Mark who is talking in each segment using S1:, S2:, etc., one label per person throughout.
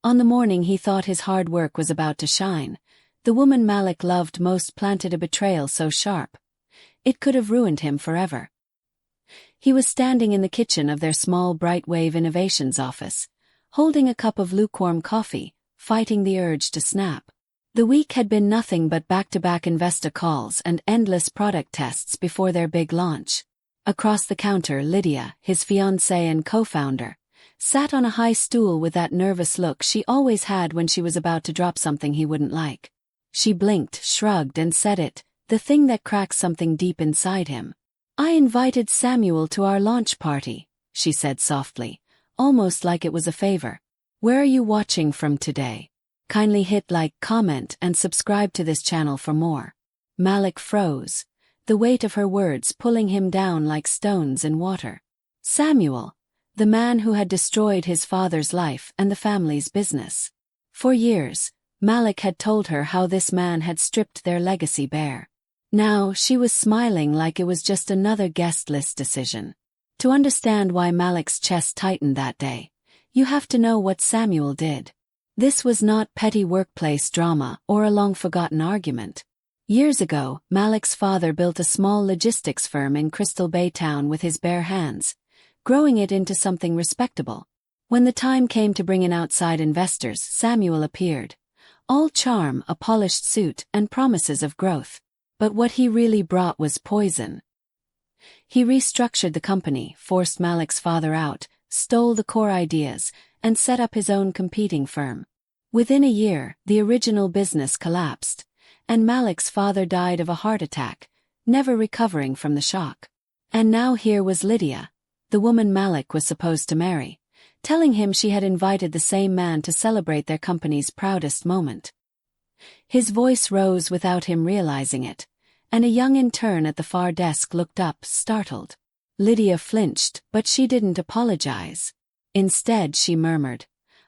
S1: On the morning he thought his hard work was about to shine, the woman Malik loved most planted a betrayal so sharp it could have ruined him forever. He was standing in the kitchen of their small Brightwave Innovations office, holding a cup of lukewarm coffee, fighting the urge to snap. The week had been nothing but back-to-back Investa calls and endless product tests before their big launch. Across the counter, Lydia, his fiancée and co-founder, sat on a high stool with that nervous look she always had when she was about to drop something he wouldn't like. She blinked, shrugged, and said it, the thing that cracked something deep inside him. "I invited Samuel to our launch party," she said softly, almost like it was a favor. "Where are you watching from today? Kindly hit like, comment, and subscribe to this channel for more." Malik froze, the weight of her words pulling him down like stones in water. Samuel, the man who had destroyed his father's life and the family's business. For years, Malik had told her how this man had stripped their legacy bare. Now she was smiling like it was just another guest list decision. To understand why Malik's chest tightened that day, you have to know what Samuel did. This was not petty workplace drama or a long-forgotten argument. Years ago, Malik's father built a small logistics firm in Crystal Bay town with his bare hands, growing it into something respectable. When the time came to bring in outside investors, Samuel appeared. All charm, a polished suit, and promises of growth. But what he really brought was poison. He restructured the company, forced Malik's father out, stole the core ideas, and set up his own competing firm. Within a year, the original business collapsed, and Malik's father died of a heart attack, never recovering from the shock. And now here was Lydia, the woman Malik was supposed to marry, telling him she had invited the same man to celebrate their company's proudest moment. His voice rose without him realizing it, and a young intern at the far desk looked up, startled. Lydia flinched, but she didn't apologize. Instead, she murmured,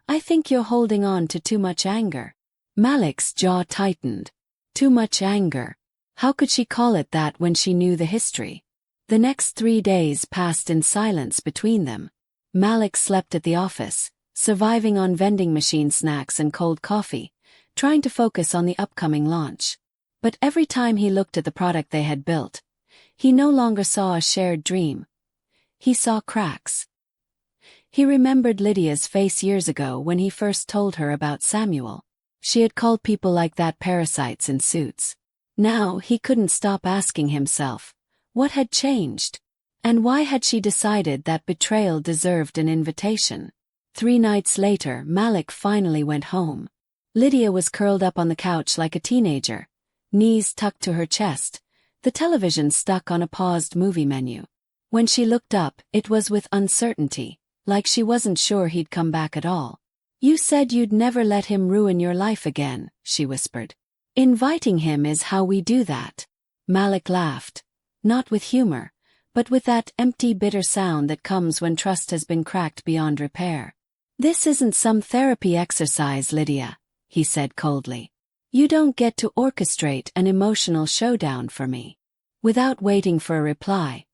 S1: "I think you're holding on to too much anger." Malik's jaw tightened. Too much anger. How could she call it that when she knew the history? The next 3 days passed in silence between them. Malik slept at the office, surviving on vending machine snacks and cold coffee, trying to focus on the upcoming launch. But every time he looked at the product they had built, he no longer saw a shared dream. He saw cracks. He remembered Lydia's face years ago when he first told her about Samuel. She had called people like that parasites in suits. Now he couldn't stop asking himself, what had changed? And why had she decided that betrayal deserved an invitation? 3 nights later, Malik finally went home. Lydia was curled up on the couch like a teenager, knees tucked to her chest, the television stuck on a paused movie menu. When she looked up, it was with uncertainty, like she wasn't sure he'd come back at all. "You said you'd never let him ruin your life again," she whispered. "Inviting him is how we do that." Malik laughed, not with humor, but with that empty, bitter sound that comes when trust has been cracked beyond repair. "This isn't some therapy exercise, Lydia," he said coldly. "You don't get to orchestrate an emotional showdown for me." Without waiting for a reply,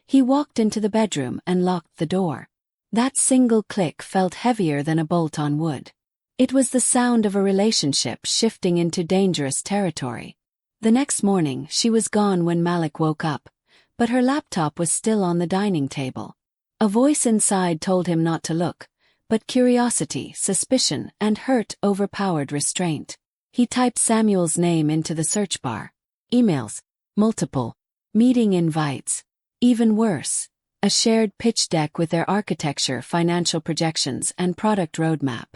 S1: he walked into the bedroom and locked the door. That single click felt heavier than a bolt on wood. It was the sound of a relationship shifting into dangerous territory. The next morning, she was gone when Malik woke up, but her laptop was still on the dining table. A voice inside told him not to look, but curiosity, suspicion, and hurt overpowered restraint. He typed Samuel's name into the search bar. Emails. Multiple. Meeting invites. Even worse. A shared pitch deck with their architecture, financial projections, and product roadmap.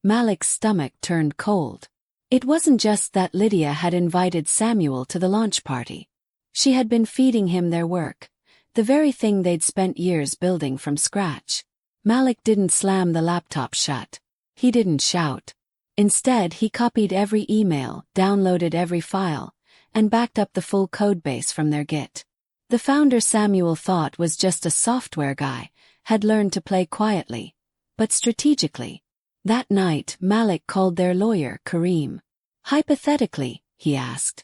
S1: Malik's stomach turned cold. It wasn't just that Lydia had invited Samuel to the launch party. She had been feeding him their work, the very thing they'd spent years building from scratch. Malik didn't slam the laptop shut. He didn't shout. Instead, he copied every email, downloaded every file, and backed up the full codebase from their Git. The founder Samuel thought was just a software guy, had learned to play quietly, but strategically. That night, Malik called their lawyer, Kareem. Hypothetically, he asked,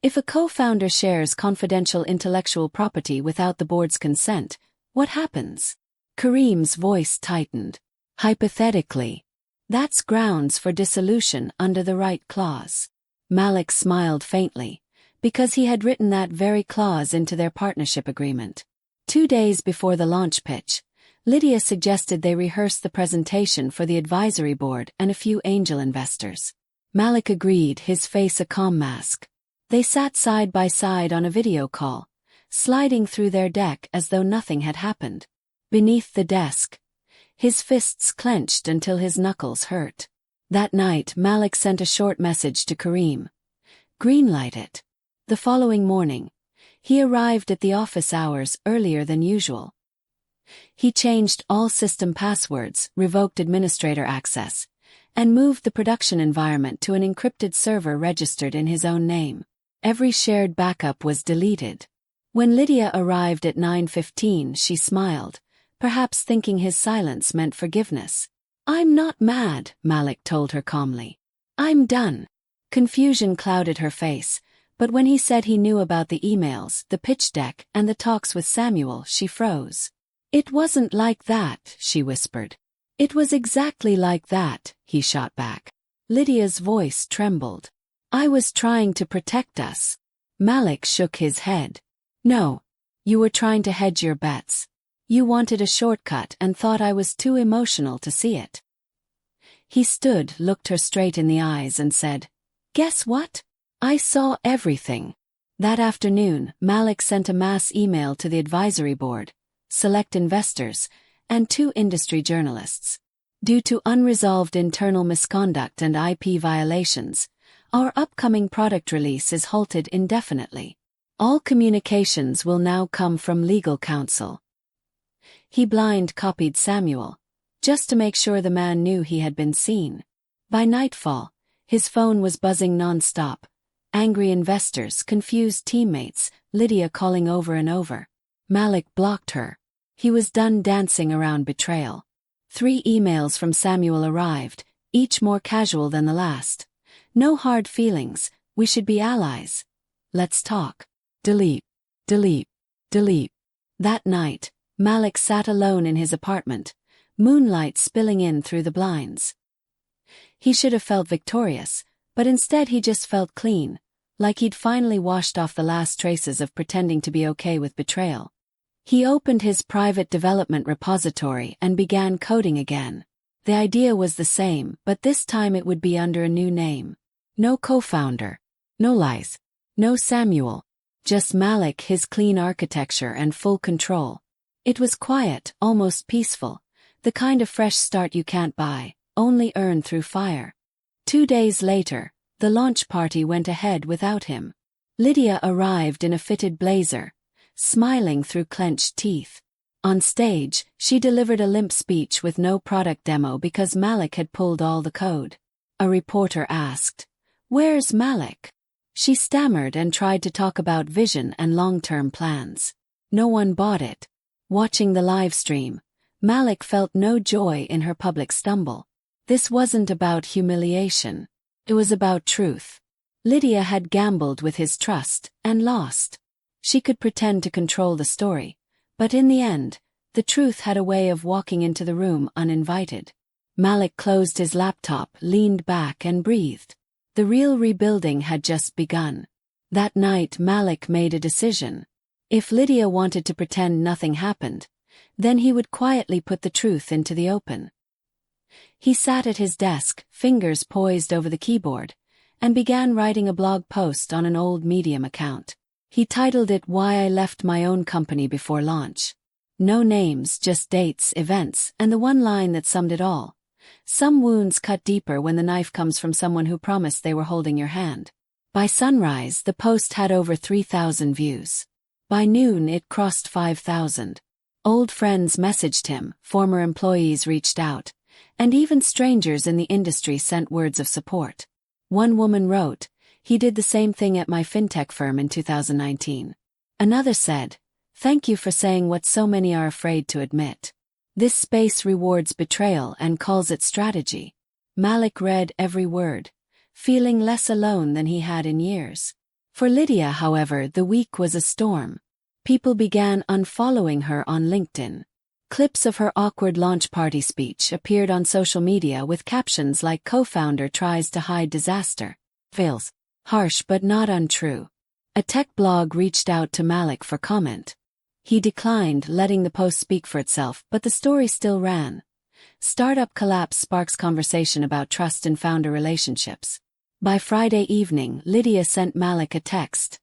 S1: if a co-founder shares confidential intellectual property without the board's consent, what happens? Kareem's voice tightened. Hypothetically. That's grounds for dissolution under the right clause. Malik smiled faintly, because he had written that very clause into their partnership agreement. 2 days before the launch pitch, Lydia suggested they rehearse the presentation for the advisory board and a few angel investors. Malik agreed, his face a calm mask. They sat side by side on a video call, sliding through their deck as though nothing had happened. Beneath the desk, his fists clenched until his knuckles hurt. That night Malik sent a short message to Kareem. Greenlight it. The following morning, he arrived at the office hours earlier than usual. He changed all system passwords, revoked administrator access, and moved the production environment to an encrypted server registered in his own name. Every shared backup was deleted. When Lydia arrived at 9:15, she smiled, perhaps thinking his silence meant forgiveness. "I'm not mad," Malik told her calmly. "I'm done." Confusion clouded her face, but when he said he knew about the emails, the pitch deck, and the talks with Samuel, she froze. "It wasn't like that," she whispered. "It was exactly like that," he shot back. Lydia's voice trembled. "I was trying to protect us." Malik shook his head. "No. You were trying to hedge your bets. You wanted a shortcut and thought I was too emotional to see it." He stood, looked her straight in the eyes and said, "Guess what? I saw everything." That afternoon, Malik sent a mass email to the advisory board, select investors, and 2 industry journalists. "Due to unresolved internal misconduct and IP violations, our upcoming product release is halted indefinitely. All communications will now come from legal counsel." He blind copied Samuel, just to make sure the man knew he had been seen. By nightfall, his phone was buzzing non-stop. Angry investors, confused teammates, Lydia calling over and over. Malik blocked her. He was done dancing around betrayal. 3 emails from Samuel arrived, each more casual than the last. "No hard feelings, we should be allies. Let's talk." Delete. Delete. Delete. That night, Malik sat alone in his apartment, moonlight spilling in through the blinds. He should have felt victorious, but instead he just felt clean, like he'd finally washed off the last traces of pretending to be okay with betrayal. He opened his private development repository and began coding again. The idea was the same, but this time it would be under a new name. No co-founder. No lies. No Samuel. Just Malik, his clean architecture and full control. It was quiet, almost peaceful, the kind of fresh start you can't buy, only earn through fire. 2 days later, the launch party went ahead without him. Lydia arrived in a fitted blazer, smiling through clenched teeth. On stage, she delivered a limp speech with no product demo because Malik had pulled all the code. A reporter asked, "Where's Malik?" She stammered and tried to talk about vision and long-term plans. No one bought it. Watching the live stream, Malik felt no joy in her public stumble. This wasn't about humiliation. It was about truth. Lydia had gambled with his trust and lost. She could pretend to control the story, but in the end, the truth had a way of walking into the room uninvited. Malik closed his laptop, leaned back and breathed. The real rebuilding had just begun. That night Malik made a decision. If Lydia wanted to pretend nothing happened, then he would quietly put the truth into the open. He sat at his desk, fingers poised over the keyboard, and began writing a blog post on an old Medium account. He titled it "Why I Left My Own Company Before Launch." No names, just dates, events, and the one line that summed it all. Some wounds cut deeper when the knife comes from someone who promised they were holding your hand. By sunrise, the post had over 3,000 views. By noon it crossed 5,000. Old friends messaged him, former employees reached out, and even strangers in the industry sent words of support. One woman wrote, "He did the same thing at my fintech firm in 2019. Another said, "Thank you for saying what so many are afraid to admit." This space rewards betrayal and calls it strategy. Malik read every word, feeling less alone than he had in years. For Lydia, however, the week was a storm. People began unfollowing her on LinkedIn. Clips of her awkward launch party speech appeared on social media with captions like "Co-founder tries to hide disaster. Fails. Harsh but not untrue." A tech blog reached out to Malik for comment. He declined, letting the post speak for itself, but the story still ran. Startup collapse sparks conversation about trust in founder relationships. By Friday evening, Lydia sent Malik a text.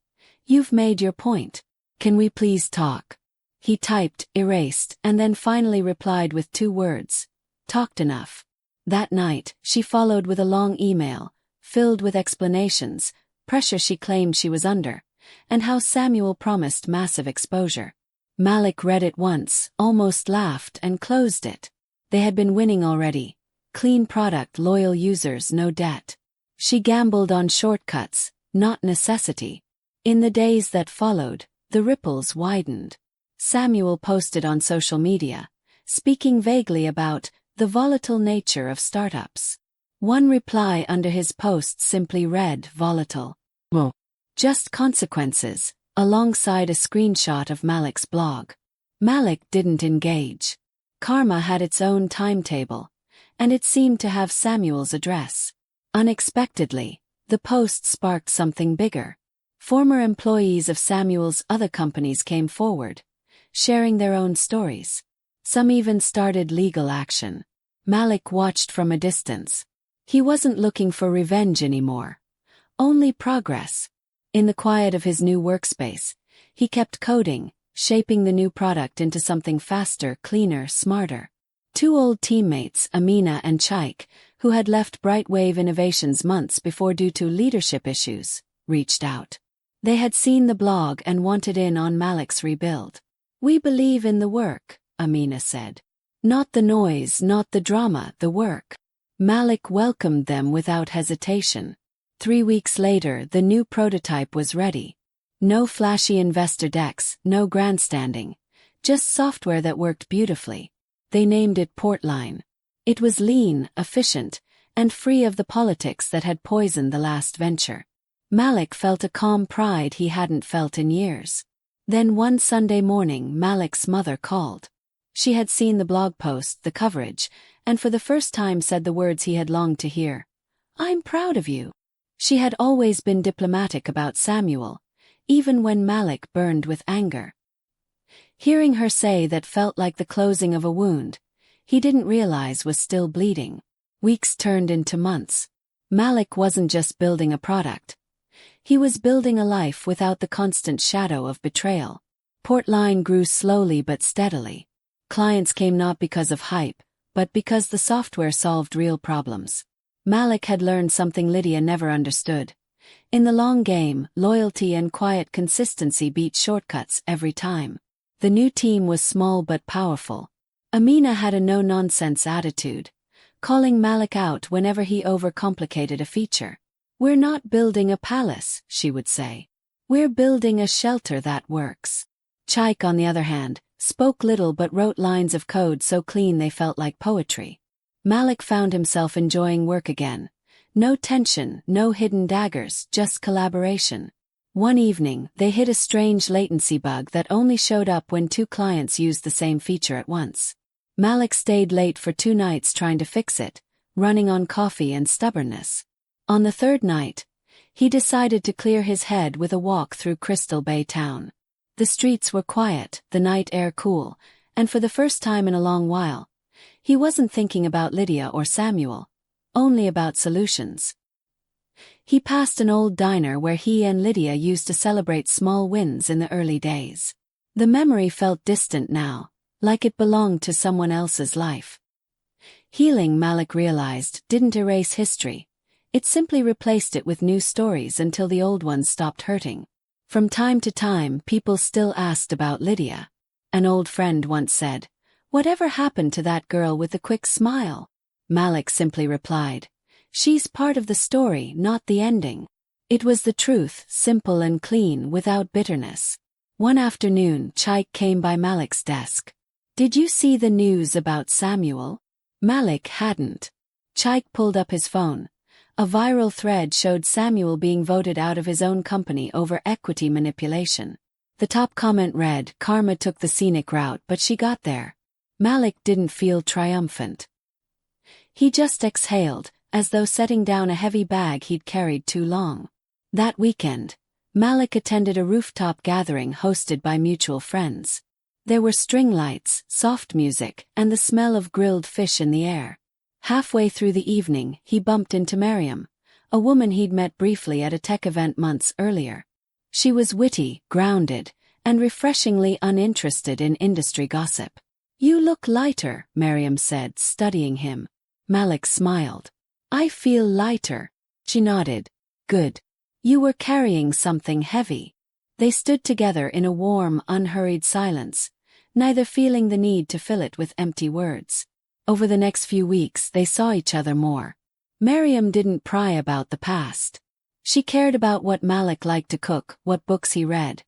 S1: "You've made your point. Can we please talk?" He typed, erased, and then finally replied with 2 words. "Talked enough." That night, she followed with a long email, filled with explanations, pressure she claimed she was under, and how Samuel promised massive exposure. Malik read it once, almost laughed, and closed it. They had been winning already. Clean product, loyal users, no debt. She gambled on shortcuts, not necessity. In the days that followed, the ripples widened. Samuel posted on social media, speaking vaguely about the volatile nature of startups. One reply under his post simply read, "Volatile. Well, just consequences," alongside a screenshot of Malik's blog. Malik didn't engage. Karma had its own timetable, and it seemed to have Samuel's address. Unexpectedly, the post sparked something bigger. Former employees of Samuel's other companies came forward, sharing their own stories. Some even started legal action. Malik watched from a distance. He wasn't looking for revenge anymore. Only progress. In the quiet of his new workspace, he kept coding, shaping the new product into something faster, cleaner, smarter. 2 old teammates, Amina and Chaik, who had left Brightwave Innovations months before due to leadership issues, reached out. They had seen the blog and wanted in on Malik's rebuild. "We believe in the work," Amina said. "Not the noise, not the drama, the work." Malik welcomed them without hesitation. 3 weeks later, the new prototype was ready. No flashy investor decks, no grandstanding. Just software that worked beautifully. They named it Portline. It was lean, efficient, and free of the politics that had poisoned the last venture. Malik felt a calm pride he hadn't felt in years. Then one Sunday morning, Malik's mother called. She had seen the blog post, the coverage, and for the first time said the words he had longed to hear. "I'm proud of you." She had always been diplomatic about Samuel, even when Malik burned with anger. Hearing her say that felt like the closing of a wound he didn't realize was still bleeding. Weeks turned into months. Malik wasn't just building a product. He was building a life without the constant shadow of betrayal. Portline grew slowly but steadily. Clients came not because of hype, but because the software solved real problems. Malik had learned something Lydia never understood. In the long game, loyalty and quiet consistency beat shortcuts every time. The new team was small but powerful. Amina had a no-nonsense attitude, calling Malik out whenever he overcomplicated a feature. "We're not building a palace," she would say. "We're building a shelter that works." Chaik, on the other hand, spoke little but wrote lines of code so clean they felt like poetry. Malik found himself enjoying work again. No tension, no hidden daggers, just collaboration. One evening, they hit a strange latency bug that only showed up when 2 clients used the same feature at once. Malik stayed late for 2 nights trying to fix it, running on coffee and stubbornness. On the 3rd night, he decided to clear his head with a walk through Crystal Bay town. The streets were quiet, the night air cool, and for the first time in a long while, he wasn't thinking about Lydia or Samuel, only about solutions. He passed an old diner where he and Lydia used to celebrate small wins in the early days. The memory felt distant now, like it belonged to someone else's life. Healing, Malik realized, didn't erase history. It simply replaced it with new stories until the old ones stopped hurting. From time to time, people still asked about Lydia. An old friend once said, "Whatever happened to that girl with the quick smile?" Malik simply replied, "She's part of the story, not the ending." It was the truth, simple and clean, without bitterness. One afternoon, Chaik came by Malik's desk. "Did you see the news about Samuel?" Malik hadn't. Chaik pulled up his phone. A viral thread showed Samuel being voted out of his own company over equity manipulation. The top comment read, "Karma took the scenic route, but she got there." Malik didn't feel triumphant. He just exhaled, as though setting down a heavy bag he'd carried too long. That weekend, Malik attended a rooftop gathering hosted by mutual friends. There were string lights, soft music, and the smell of grilled fish in the air. Halfway through the evening, he bumped into Miriam, a woman he'd met briefly at a tech event months earlier. She was witty, grounded, and refreshingly uninterested in industry gossip. "You look lighter," Miriam said, studying him. Malik smiled. "I feel lighter." She nodded. "Good. You were carrying something heavy." They stood together in a warm, unhurried silence, neither feeling the need to fill it with empty words. Over the next few weeks they saw each other more. Miriam didn't pry about the past. She cared about what Malik liked to cook, what books he read,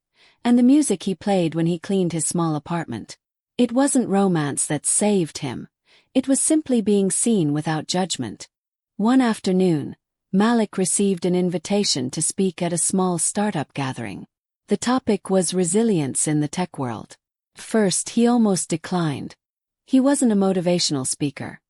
S1: and the music he played when he cleaned his small apartment. It wasn't romance that saved him. It was simply being seen without judgment. One afternoon, Malik received an invitation to speak at a small startup gathering. The topic was resilience in the tech world. First, he almost declined. He wasn't a motivational speaker.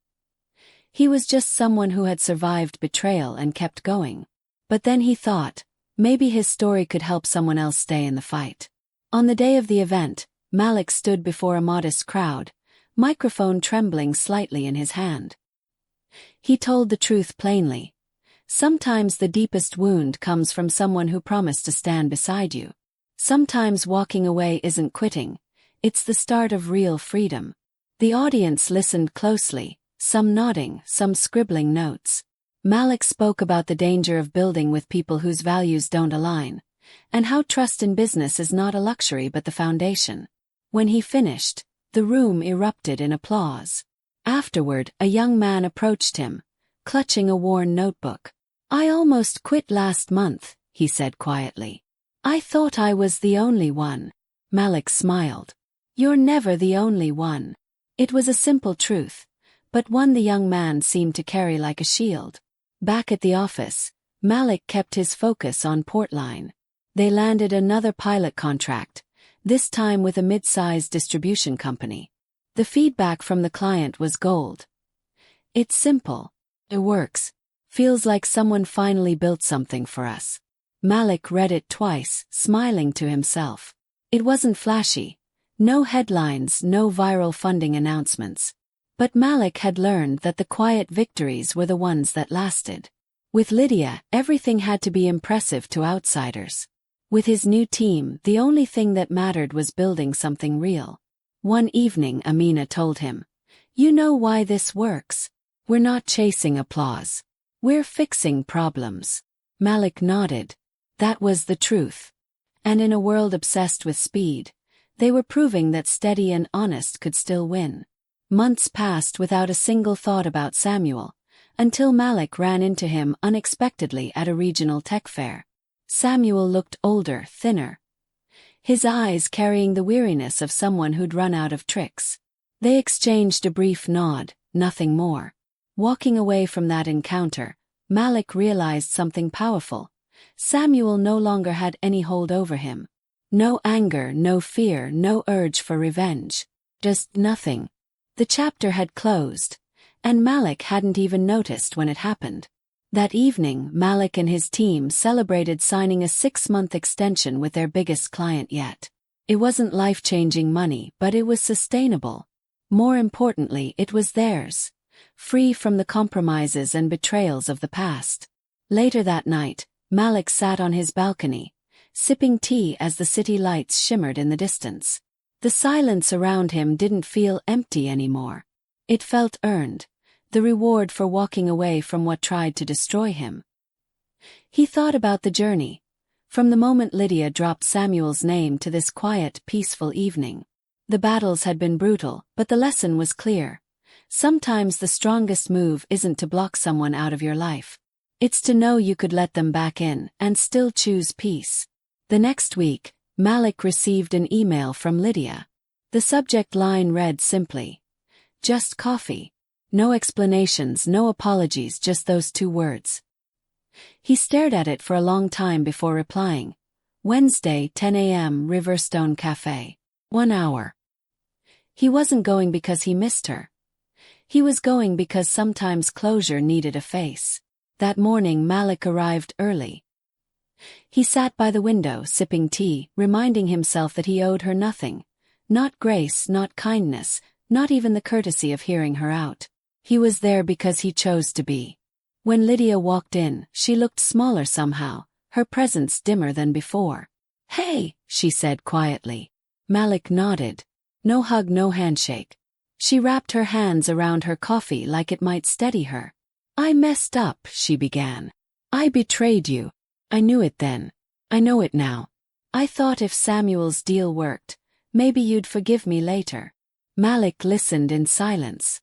S1: He was just someone who had survived betrayal and kept going. But then he thought, maybe his story could help someone else stay in the fight. On the day of the event, Malik stood before a modest crowd, microphone trembling slightly in his hand. He told the truth plainly. Sometimes the deepest wound comes from someone who promised to stand beside you. Sometimes walking away isn't quitting, it's the start of real freedom. The audience listened closely, some nodding, some scribbling notes. Malik spoke about the danger of building with people whose values don't align, and how trust in business is not a luxury but the foundation. When he finished, the room erupted in applause. Afterward, a young man approached him, clutching a worn notebook. "I almost quit last month," he said quietly. "I thought I was the only one." Malik smiled. "You're never the only one." It was a simple truth, but one the young man seemed to carry like a shield. Back at the office, Malik kept his focus on Portline. They landed another pilot contract, this time with a mid-sized distribution company. The feedback from the client was gold. "It's simple. It works. Feels like someone finally built something for us." Malik read it twice, smiling to himself. It wasn't flashy. No headlines, no viral funding announcements. But Malik had learned that the quiet victories were the ones that lasted. With Lydia, everything had to be impressive to outsiders. With his new team, the only thing that mattered was building something real. One evening, Amina told him, "You know why this works? We're not chasing applause. We're fixing problems." Malik nodded. That was the truth. And in a world obsessed with speed, they were proving that steady and honest could still win. Months passed without a single thought about Samuel, until Malik ran into him unexpectedly at a regional tech fair. Samuel looked older, thinner, his eyes carrying the weariness of someone who'd run out of tricks. They exchanged a brief nod, nothing more. Walking away from that encounter, Malik realized something powerful. Samuel no longer had any hold over him. No anger, no fear, no urge for revenge. Just nothing. The chapter had closed, and Malik hadn't even noticed when it happened. That evening, Malik and his team celebrated signing a 6-month extension with their biggest client yet. It wasn't life-changing money, but it was sustainable. More importantly, it was theirs, free from the compromises and betrayals of the past. Later that night, Malik sat on his balcony, sipping tea as the city lights shimmered in the distance. The silence around him didn't feel empty anymore. It felt earned, the reward for walking away from what tried to destroy him. He thought about the journey, from the moment Lydia dropped Samuel's name to this quiet, peaceful evening. The battles had been brutal, but the lesson was clear. Sometimes the strongest move isn't to block someone out of your life. It's to know you could let them back in and still choose peace. The next week, Malik received an email from Lydia. The subject line read simply, "Just coffee." No explanations, no apologies, just those 2 words. He stared at it for a long time before replying. "Wednesday, 10 a.m., Riverstone Cafe. 1 hour." He wasn't going because he missed her. He was going because sometimes closure needed a face. That morning Malik arrived early. He sat by the window sipping tea, reminding himself that he owed her nothing. Not grace, not kindness, not even the courtesy of hearing her out. He was there because he chose to be. When Lydia walked in, she looked smaller somehow, her presence dimmer than before. "Hey," she said quietly. Malik nodded. No hug, no handshake. She wrapped her hands around her coffee like it might steady her. "I messed up," she began. "I betrayed you. I knew it then. I know it now. I thought if Samuel's deal worked, maybe you'd forgive me later." Malik listened in silence.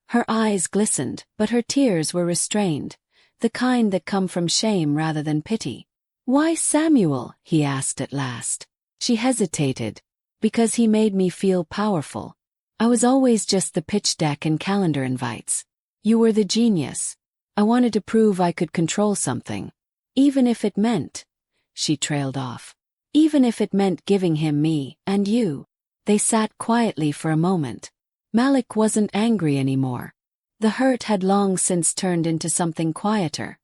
S1: Her eyes glistened, but her tears were restrained, the kind that come from shame rather than pity. "Why Samuel?" he asked at last. She hesitated. "Because he made me feel powerful. I was always just the pitch deck and calendar invites. You were the genius. I wanted to prove I could control something. Even if it meant," she trailed off, "even if it meant giving him me, and you." They sat quietly for a moment. Malik wasn't angry anymore. The hurt had long since turned into something quieter,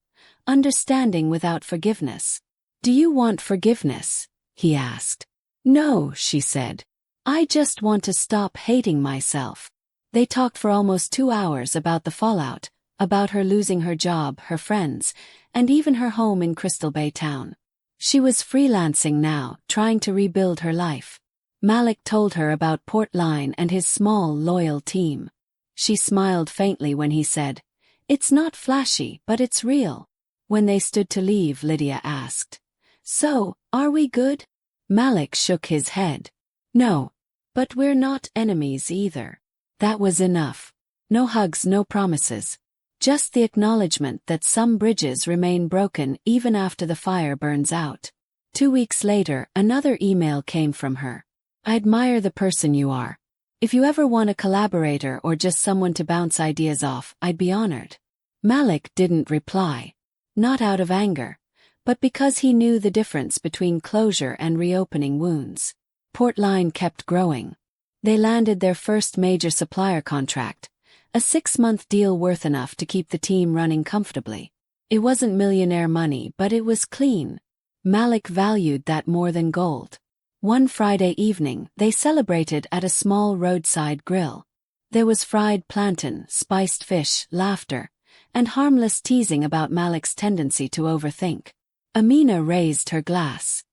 S1: understanding without forgiveness. "Do you want forgiveness?" he asked. "No," she said. "I just want to stop hating myself." They talked for almost 2 hours about the fallout, about her losing her job, her friends, and even her home in Crystal Bay town. She was freelancing now, trying to rebuild her life. Malik told her about Portline and his small, loyal team. She smiled faintly when he said, "It's not flashy, but it's real." When they stood to leave, Lydia asked, "So, are we good?" Malik shook his head. "No. But we're not enemies either." That was enough. No hugs, no promises. Just the acknowledgement that some bridges remain broken even after the fire burns out. 2 weeks later, another email came from her. "I admire the person you are. If you ever want a collaborator or just someone to bounce ideas off, I'd be honored." Malik didn't reply. Not out of anger, but because he knew the difference between closure and reopening wounds. Portline kept growing. They landed their first major supplier contract, a 6-month deal worth enough to keep the team running comfortably. It wasn't millionaire money, but it was clean. Malik valued that more than gold. One Friday evening, they celebrated at a small roadside grill. There was fried plantain, spiced fish, laughter, and harmless teasing about Malik's tendency to overthink. Amina raised her glass.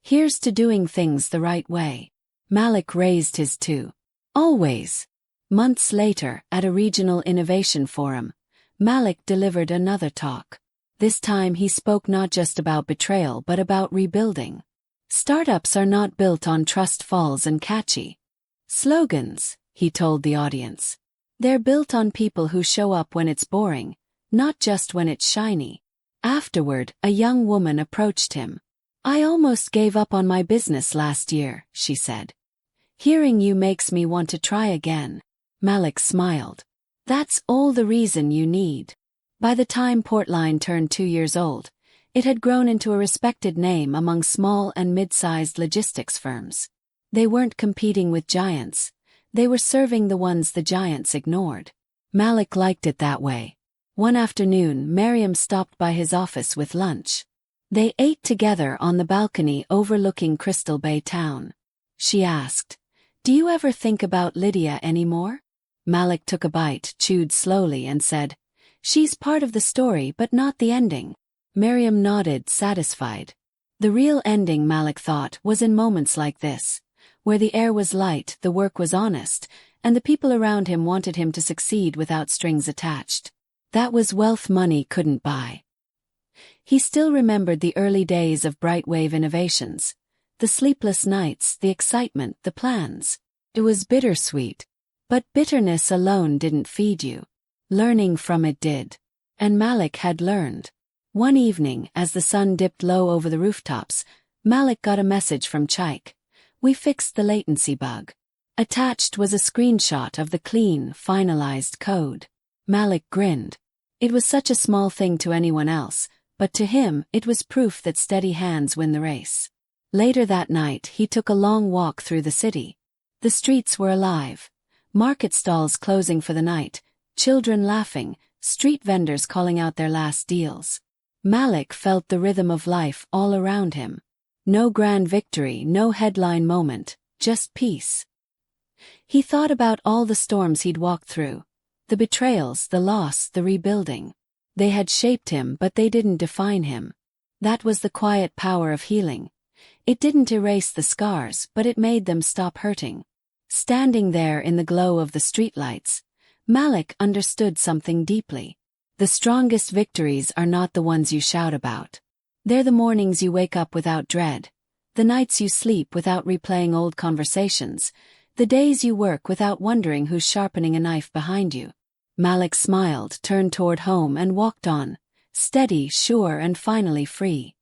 S1: "Here's to doing things the right way." Malik raised his too. "Always." Months later, at a regional innovation forum, Malik delivered another talk. This time he spoke not just about betrayal but about rebuilding. "Startups are not built on trust falls and catchy slogans," he told the audience. "They're built on people who show up when it's boring, not just when it's shiny." Afterward, a young woman approached him. "I almost gave up on my business last year," she said. "Hearing you makes me want to try again." Malik smiled. "That's all the reason you need." By the time Portline turned 2 years old, it had grown into a respected name among small and mid-sized logistics firms. They weren't competing with giants. They were serving the ones the giants ignored. Malik liked it that way. One afternoon, Miriam stopped by his office with lunch. They ate together on the balcony overlooking Crystal Bay town. She asked, "Do you ever think about Lydia anymore?" Malik took a bite, chewed slowly, and said, "She's part of the story but not the ending." Miriam nodded, satisfied. The real ending, Malik thought, was in moments like this, where the air was light, the work was honest, and the people around him wanted him to succeed without strings attached. That was wealth money couldn't buy. He still remembered the early days of Brightwave Innovations, the sleepless nights, the excitement, the plans. It was bittersweet. But bitterness alone didn't feed you. Learning from it did. And Malik had learned. One evening, as the sun dipped low over the rooftops, Malik got a message from Chaik. "We fixed the latency bug." Attached was a screenshot of the clean, finalized code. Malik grinned. It was such a small thing to anyone else, but to him it was proof that steady hands win the race. Later that night he took a long walk through the city. The streets were alive. Market stalls closing for the night, children laughing, street vendors calling out their last deals. Malik felt the rhythm of life all around him. No grand victory, no headline moment, just peace. He thought about all the storms he'd walked through. The betrayals, the loss, the rebuilding. They had shaped him, but they didn't define him. That was the quiet power of healing. It didn't erase the scars, but it made them stop hurting. Standing there in the glow of the streetlights, Malik understood something deeply. The strongest victories are not the ones you shout about. They're the mornings you wake up without dread, the nights you sleep without replaying old conversations, the days you work without wondering who's sharpening a knife behind you. Malik smiled, turned toward home and walked on, steady, sure and finally free.